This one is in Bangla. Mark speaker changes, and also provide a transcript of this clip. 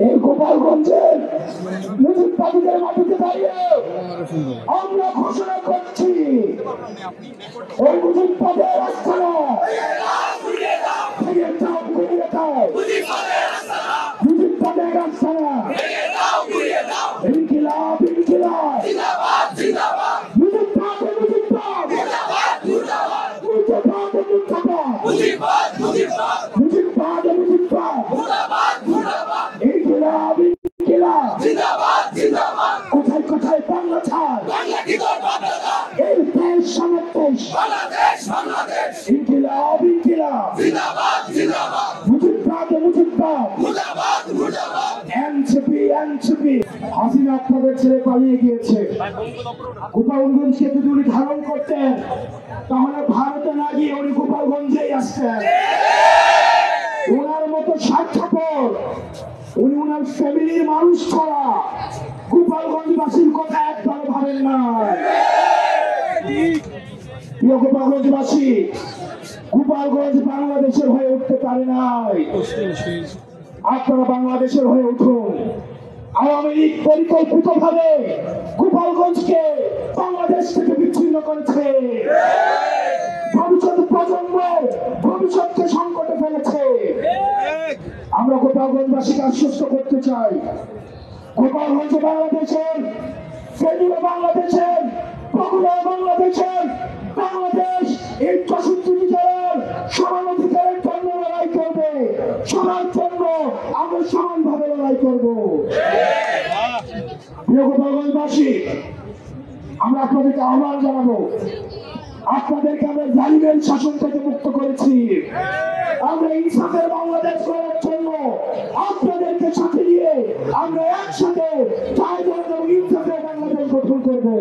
Speaker 1: এই গোপালগঞ্জের মুজিববাদীদের মাটিতে দাঁড়িয়ে আমরা ঘোষণা করছি ওই মুজিববাদের আস্থানা ভেঙে দাও, গুঁড়িয়ে দাও। মুজিববাদের আস্থানা ইনকিলাব, ইনকিলাব, মুজিববাদ, মুজিববাদ, মুজিববাদ, মুজিববাদ, মুজিববাদ, ইনকিলাব, ইনকিলাব, কোথায় কোথায় বাংলা ছাড়, এই দেশ সমাবেশ, ইনকিলাব, ইনকিলাব, মুজিববাদ, মুজিববাদ, এনসিপি, এনসিপি। হাসিনা আপনাদের ছেড়ে পালিয়ে গিয়েছে। গোপালগঞ্জকে যদি উনি ধারণ করতেন তাহলে ভারতে না গিয়ে উনি গোপালগঞ্জেই আসতেন। ওনার মতো স্বার্থপর, উনি ওনার ফ্যামিলির মানুষ ছাড়া গোপালগঞ্জবাসীর কথা একবারও ভাবেন না। প্রিয় গোপালগঞ্জবাসী, গোপালগঞ্জ বাংলাদেশের হয়ে উঠতে পারে নাই, আপনারা বাংলাদেশের হয়ে উঠুন। আওয়ামী লীগ পরিকল্পিত ভাবে গোপালগঞ্জকে বাংলাদেশ থেকে বিচ্ছিন্ন করেছে, ভবিষ্যৎ প্রজন্ম ভবিষ্যৎকে সংকটে ফেলেছে। আমরা গোপালগঞ্জবাসীকে আশ্বস্ত করতে চাই, গোপালগঞ্জ বাংলাদেশের, ফেনীও বাংলাদেশের, বগুড়া বাংলাদেশের, বাংলাদেশ এই 64 জেলার সমান অধিকারের জন্য লড়াই করবে, সবার জন্য আমরা সমানভাবে লড়াই করব। প্রিয় গোপালগঞ্জবাসী, আমরা আপনাদেরকে আহ্বান জানাবো, আপনাদেরকে আমরা জালিমের শাসন থেকে মুক্ত করেছি। আমরা ইনসাফের বাংলাদেশ করার জন্য আপনাদেরকে সাথে নিয়ে আমরা একসাথে ইনসাফের বাংলাদেশ গঠন করবো।